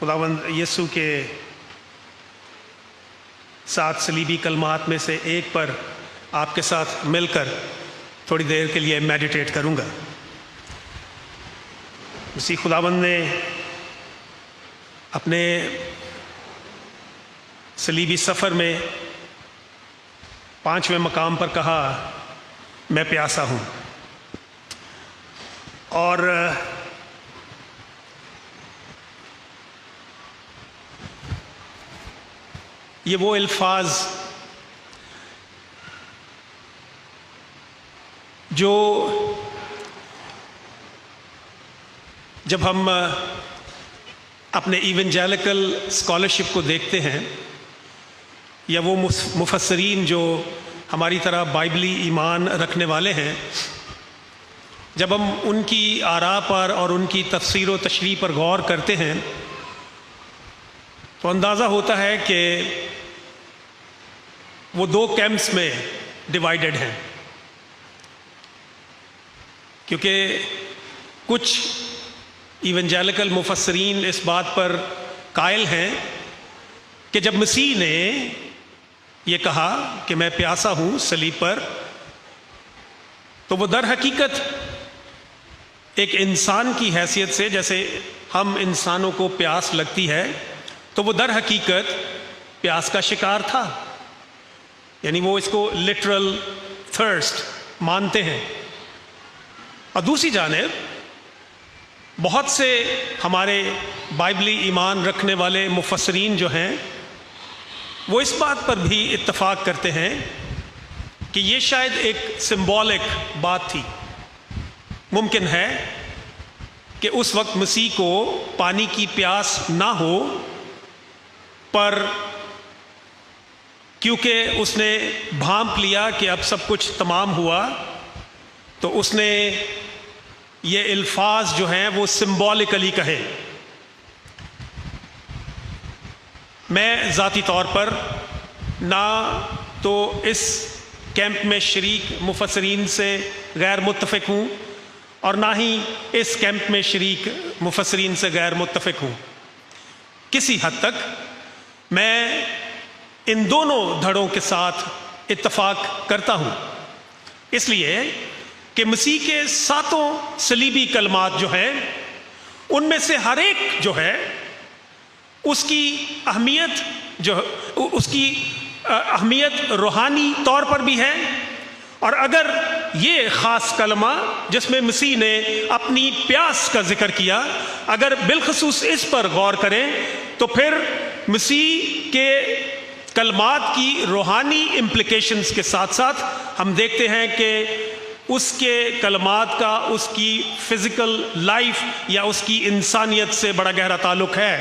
خداوند یسوع کے 7 صلیبی کلمات میں سے ایک پر آپ کے ساتھ مل کر تھوڑی دیر کے لیے میڈیٹیٹ کروں گا۔ مسیح خداوند نے اپنے صلیبی سفر میں 5ویں مقام پر کہا، میں پیاسا ہوں۔ اور یہ وہ الفاظ جو جب ہم اپنے ایونجیلیکل اسکالرشپ کو دیکھتے ہیں یا وہ مفسرین جو ہماری طرح بائبلی ایمان رکھنے والے ہیں، جب ہم ان کی آراء پر اور ان کی تفسیر و تشریح پر غور کرتے ہیں تو اندازہ ہوتا ہے کہ وہ 2 کیمپس میں ڈیوائیڈڈ ہیں، کیونکہ کچھ ایونجیلیکل مفسرین اس بات پر قائل ہیں کہ جب مسیح نے یہ کہا کہ میں پیاسا ہوں صلیب پر، تو وہ در حقیقت ایک انسان کی حیثیت سے، جیسے ہم انسانوں کو پیاس لگتی ہے، تو وہ در حقیقت پیاس کا شکار تھا، یعنی وہ اس کو لٹرل تھرسٹ مانتے ہیں۔ اور دوسری جانب بہت سے ہمارے بائبلی ایمان رکھنے والے مفسرین جو ہیں وہ اس بات پر بھی اتفاق کرتے ہیں کہ یہ شاید ایک سمبولک بات تھی۔ ممکن ہے کہ اس وقت مسیح کو پانی کی پیاس نہ ہو، پر کیونکہ اس نے بھانپ لیا کہ اب سب کچھ تمام ہوا، تو اس نے یہ الفاظ جو ہیں وہ سمبولکلی کہے۔ میں ذاتی طور پر نہ تو اس کیمپ میں شریک مفسرین سے غیر متفق ہوں اور نہ ہی اس کیمپ میں شریک مفسرین سے غیر متفق ہوں۔ کسی حد تک میں ان دونوں دھڑوں کے ساتھ اتفاق کرتا ہوں، اس لیے کہ مسیح کے 7 صلیبی کلمات جو ہیں ان میں سے ہر ایک جو ہے اس کی اہمیت روحانی طور پر بھی ہے، اور اگر یہ خاص کلمہ جس میں مسیح نے اپنی پیاس کا ذکر کیا، اگر بالخصوص اس پر غور کریں تو پھر مسیح کے کلمات کی روحانی امپلیکیشنز کے ساتھ ساتھ ہم دیکھتے ہیں کہ اس کے کلمات کا اس کی فزیکل لائف یا اس کی انسانیت سے بڑا گہرا تعلق ہے۔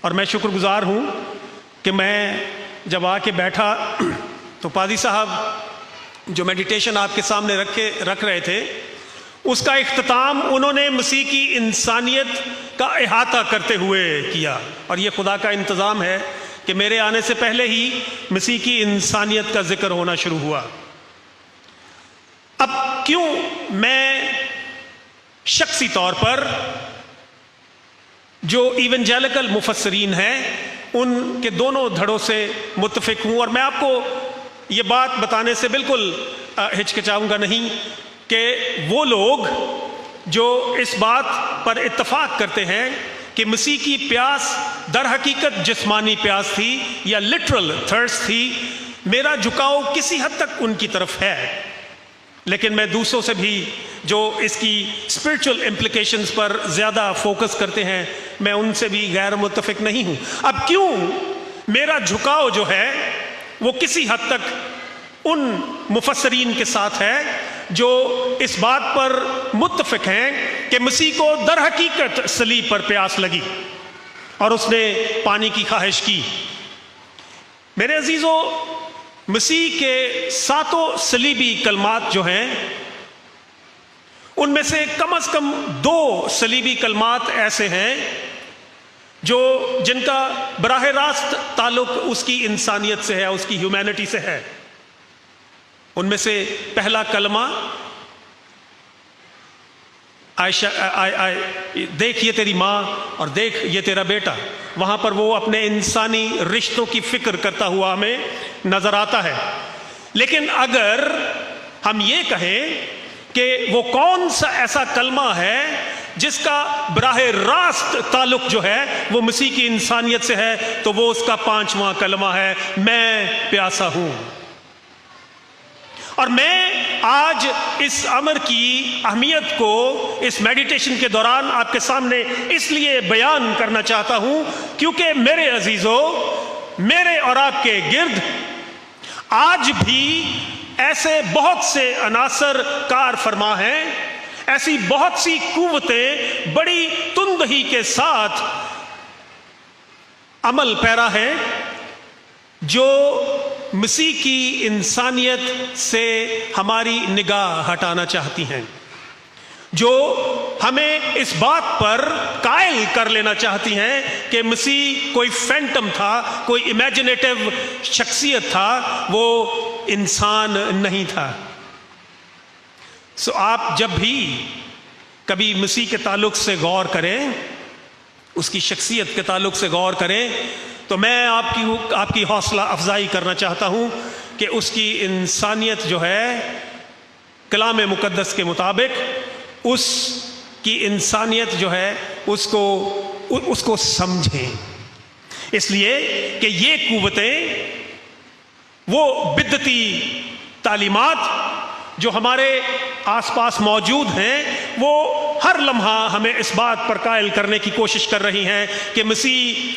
اور میں شکر گزار ہوں کہ میں جب آ کے بیٹھا تو پادری صاحب جو میڈیٹیشن آپ کے سامنے رکھ رہے تھے، اس کا اختتام انہوں نے مسیح کی انسانیت کا احاطہ کرتے ہوئے کیا، اور یہ خدا کا انتظام ہے کہ میرے آنے سے پہلے ہی مسیح کی انسانیت کا ذکر ہونا شروع ہوا۔ اب کیوں میں شخصی طور پر جو ایونجیلیکل مفسرین ہیں ان کے دونوں دھڑوں سے متفق ہوں، اور میں آپ کو یہ بات بتانے سے بالکل ہچکچاؤں گا نہیں کہ وہ لوگ جو اس بات پر اتفاق کرتے ہیں کہ مسیح کی پیاس در حقیقت جسمانی پیاس تھی یا لٹرل تھرسٹ تھی، میرا جھکاؤ کسی حد تک ان کی طرف ہے، لیکن میں دوسروں سے بھی جو اس کی اسپرچل امپلیکیشنز پر زیادہ فوکس کرتے ہیں، میں ان سے بھی غیر متفق نہیں ہوں۔ اب کیوں میرا جھکاؤ جو ہے وہ کسی حد تک ان مفسرین کے ساتھ ہے جو اس بات پر متفق ہیں کہ مسیح کو در حقیقت صلیب پر پیاس لگی اور اس نے پانی کی خواہش کی۔ میرے عزیزو، مسیح کے 7 صلیبی کلمات جو ہیں ان میں سے کم از کم 2 صلیبی کلمات ایسے ہیں جن کا براہ راست تعلق اس کی انسانیت سے ہے، اس کی ہیومینٹی سے ہے۔ ان میں سے پہلا کلمہ دیکھ یہ تیری ماں اور دیکھ یہ تیرا بیٹا، وہاں پر وہ اپنے انسانی رشتوں کی فکر کرتا ہوا ہمیں نظر آتا ہے۔ لیکن اگر ہم یہ کہیں کہ وہ کون سا ایسا کلمہ ہے جس کا براہ راست تعلق جو ہے وہ مسیح کی انسانیت سے ہے، تو وہ اس کا 5واں کلمہ ہے، میں پیاسا ہوں۔ اور میں آج اس امر کی اہمیت کو اس میڈیٹیشن کے دوران آپ کے سامنے اس لیے بیان کرنا چاہتا ہوں کیونکہ میرے عزیزو، میرے اور آپ کے گرد آج بھی ایسے بہت سے عناصر کار فرما ہیں، ایسی بہت سی قوتیں بڑی تندہی کے ساتھ عمل پیرا ہیں جو مسیح کی انسانیت سے ہماری نگاہ ہٹانا چاہتی ہیں، جو ہمیں اس بات پر قائل کر لینا چاہتی ہیں کہ مسیح کوئی فینٹم تھا، کوئی امیجنیٹو شخصیت تھا، وہ انسان نہیں تھا۔ آپ جب بھی کبھی مسیح کے تعلق سے غور کریں، اس کی شخصیت کے تعلق سے غور کریں، تو میں آپ کی حوصلہ افزائی کرنا چاہتا ہوں کہ اس کی انسانیت جو ہے کلام مقدس کے مطابق، اس کی انسانیت جو ہے اس کو سمجھیں، اس لیے کہ یہ قوتیں، وہ بدعتی تعلیمات جو ہمارے آس پاس موجود ہیں، وہ ہر لمحہ ہمیں اس بات پر قائل کرنے کی کوشش کر رہی ہیں کہ مسیح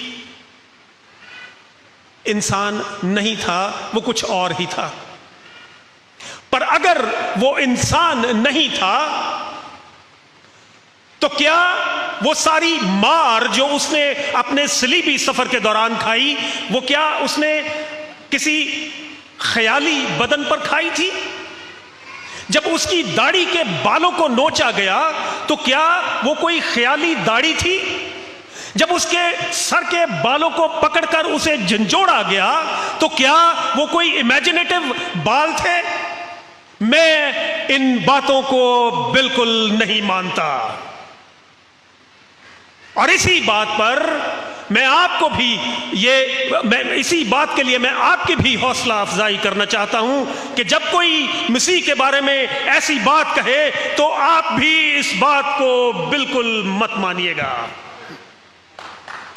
انسان نہیں تھا، وہ کچھ اور ہی تھا۔ پر اگر وہ انسان نہیں تھا تو کیا وہ ساری مار جو اس نے اپنے صلیبی سفر کے دوران کھائی، وہ کیا اس نے کسی خیالی بدن پر کھائی تھی؟ جب اس کی داڑھی کے بالوں کو نوچا گیا تو کیا وہ کوئی خیالی داڑھی تھی؟ جب اس کے سر کے بالوں کو پکڑ کر اسے جھنجھوڑا گیا تو کیا وہ کوئی امیجنیٹو بال تھے؟ میں ان باتوں کو بالکل نہیں مانتا، اور اسی بات پر میں آپ کو بھی اسی بات کے لیے میں آپ کی بھی حوصلہ افزائی کرنا چاہتا ہوں کہ جب کوئی مسیح کے بارے میں ایسی بات کہے تو آپ بھی اس بات کو بالکل مت مانیے گا،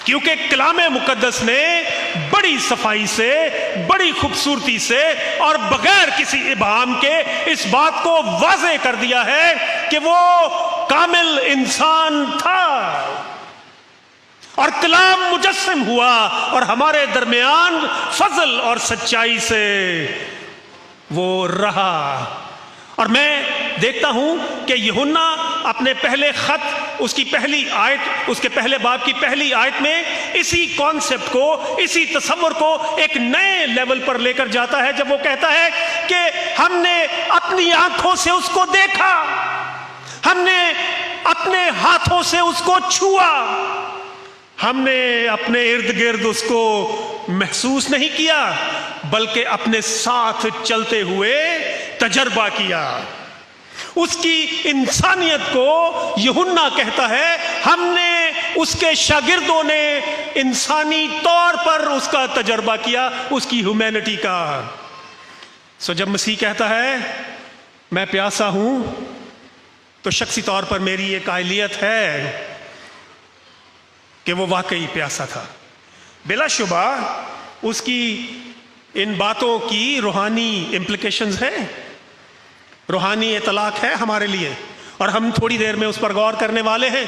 کیونکہ کلام مقدس نے بڑی صفائی سے، بڑی خوبصورتی سے اور بغیر کسی ابہام کے اس بات کو واضح کر دیا ہے کہ وہ کامل انسان تھا، اور کلام مجسم ہوا اور ہمارے درمیان فضل اور سچائی سے وہ رہا۔ اور میں دیکھتا ہوں کہ یوحنا اپنے پہلے خط، اس کی پہلی آیت، اس کے پہلے باب کی پہلی آیت میں اسی کانسیپٹ کو، اسی تصور کو ایک نئے لیول پر لے کر جاتا ہے، جب وہ کہتا ہے کہ ہم نے اپنی آنکھوں سے اس کو دیکھا، ہم نے اپنے ہاتھوں سے اس کو چھوا، ہم نے اپنے ارد گرد اس کو محسوس نہیں کیا بلکہ اپنے ساتھ چلتے ہوئے تجربہ کیا۔ اس کی انسانیت کو یوحنا کہتا ہے ہم نے، اس کے شاگردوں نے انسانی طور پر اس کا تجربہ کیا، اس کی ہیومینٹی کا۔ جب مسیح کہتا ہے میں پیاسا ہوں تو شخصی طور پر میری یہ قائلیت ہے کہ وہ واقعی پیاسا تھا۔ بلا شبہ اس کی ان باتوں کی روحانی امپلیکیشنز ہیں، روحانی اطلاق ہے ہمارے لیے، اور ہم تھوڑی دیر میں اس پر غور کرنے والے ہیں۔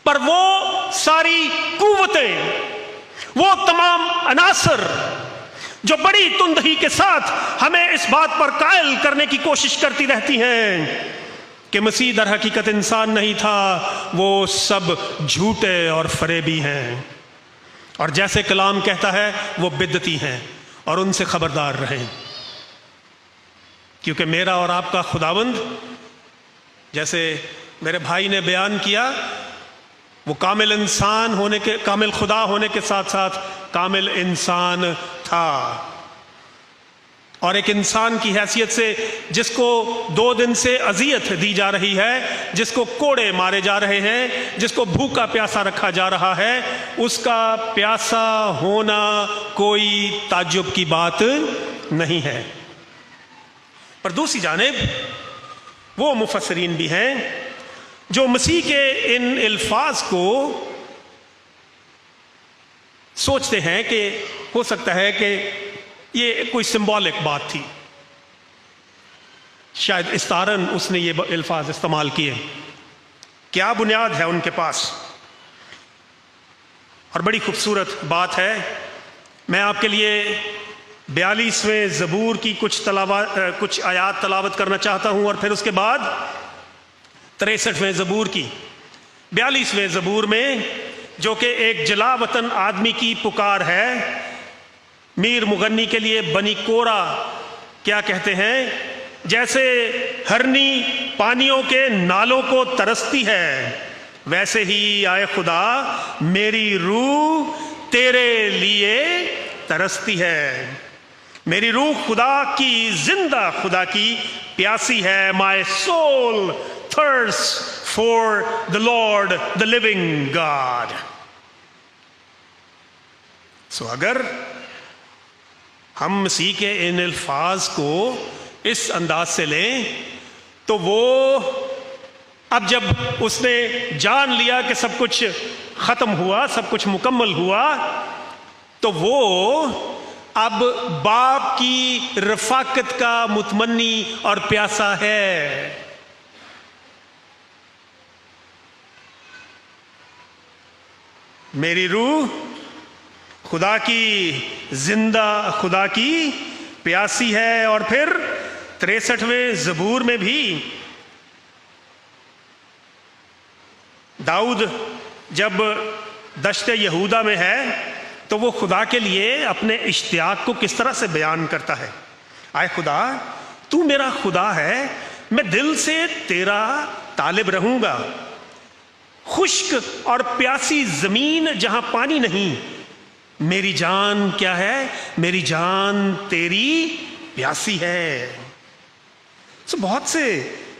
پر وہ ساری قوتیں، وہ تمام عناصر جو بڑی تندہی کے ساتھ ہمیں اس بات پر قائل کرنے کی کوشش کرتی رہتی ہیں کہ مسیح در حقیقت انسان نہیں تھا، وہ سب جھوٹے اور فریبی ہیں، اور جیسے کلام کہتا ہے وہ بدعتی ہیں، اور ان سے خبردار رہیں، کیونکہ میرا اور آپ کا خداوند، جیسے میرے بھائی نے بیان کیا، وہ کامل انسان ہونے کے، کامل خدا ہونے کے ساتھ ساتھ کامل انسان تھا، اور ایک انسان کی حیثیت سے جس کو 2 دن سے اذیت دی جا رہی ہے، جس کو کوڑے مارے جا رہے ہیں، جس کو بھوکا پیاسا رکھا جا رہا ہے، اس کا پیاسا ہونا کوئی تعجب کی بات نہیں ہے۔ پر دوسری جانب وہ مفسرین بھی ہیں جو مسیح کے ان الفاظ کو سوچتے ہیں کہ ہو سکتا ہے کہ یہ کوئی سمبولک بات تھی، شاید استعارن اس نے یہ الفاظ استعمال کیے۔ کیا بنیاد ہے ان کے پاس؟ اور بڑی خوبصورت بات ہے، میں آپ کے لیے 42ویں زبور کی کچھ آیات تلاوت کرنا چاہتا ہوں، اور پھر اس کے بعد 63ویں زبور کی۔ 42ویں زبور میں، جو کہ ایک جلا وطن آدمی کی پکار ہے، میر مغنی کے لیے بنی کورا کیا کہتے ہیں؟ جیسے ہرنی پانیوں کے نالوں کو ترستی ہے، ویسے ہی آئے خدا میری روح تیرے لیے ترستی ہے۔ میری روح خدا کی، زندہ خدا کی پیاسی ہے۔ My soul thirsts for the Lord, the living God۔ سو اگر ہم مسیح کے ان الفاظ کو اس انداز سے لیں تو وہ اب جب اس نے جان لیا کہ سب کچھ ختم ہوا، سب کچھ مکمل ہوا، تو وہ اب باپ کی رفاقت کا متمنی اور پیاسا ہے۔ میری روح خدا کی، زندہ خدا کی پیاسی ہے۔ اور پھر 63ویں زبور میں بھی داؤد جب دشت یہودا میں ہے تو وہ خدا کے لیے اپنے اشتیاق کو کس طرح سے بیان کرتا ہے۔ آئے خدا تو میرا خدا ہے، میں دل سے تیرا طالب رہوں گا۔ خشک اور پیاسی زمین جہاں پانی نہیں، میری جان کیا ہے؟ میری جان تیری پیاسی ہے۔ سو بہت سے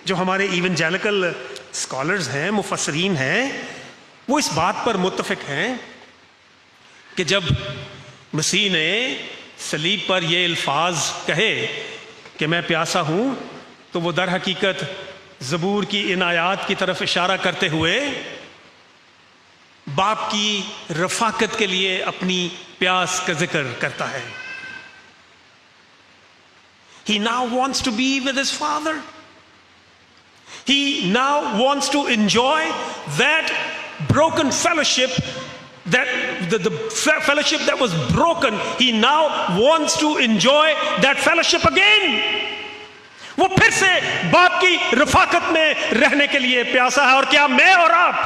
جو ہمارے ایونجیلکل اسکالرز ہیں، مفسرین ہیں، وہ اس بات پر متفق ہیں کہ جب مسیح نے صلیب پر یہ الفاظ کہے کہ میں پیاسا ہوں، تو وہ در حقیقت زبور کی ان آیات کی طرف اشارہ کرتے ہوئے باپ کی رفاقت کے لیے اپنی پیاس کا ذکر کرتا ہے۔ He now wants to be with his father. He now wants to enjoy that broken fellowship, that the fellowship that was broken. He now wants to enjoy that fellowship again. وہ پھر سے باپ کی رفاقت میں رہنے کے لیے پیاسا ہے۔ اور کیا میں اور آپ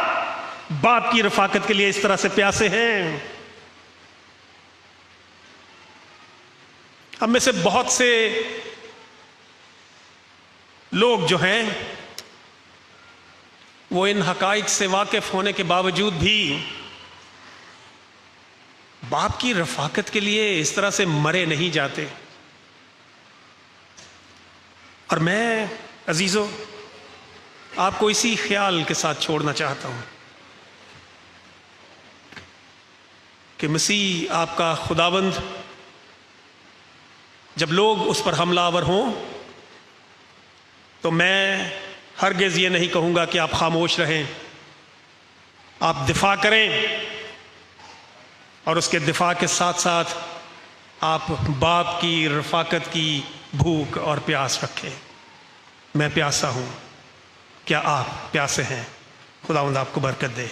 باپ کی رفاقت کے لیے اس طرح سے پیاسے ہیں؟ ہم میں سے بہت سے لوگ جو ہیں وہ ان حقائق سے واقف ہونے کے باوجود بھی باپ کی رفاقت کے لیے اس طرح سے مرے نہیں جاتے۔ اور میں عزیزو آپ کو اسی خیال کے ساتھ چھوڑنا چاہتا ہوں کہ مسیح آپ کا خداوند جب لوگ اس پر حملہ آور ہوں تو میں ہرگز یہ نہیں کہوں گا کہ آپ خاموش رہیں، آپ دفاع کریں، اور اس کے دفاع کے ساتھ ساتھ آپ باپ کی رفاقت کی بھوک اور پیاس رکھیں۔ میں پیاسا ہوں، کیا آپ پیاسے ہیں؟ خداوند آپ کو برکت دے۔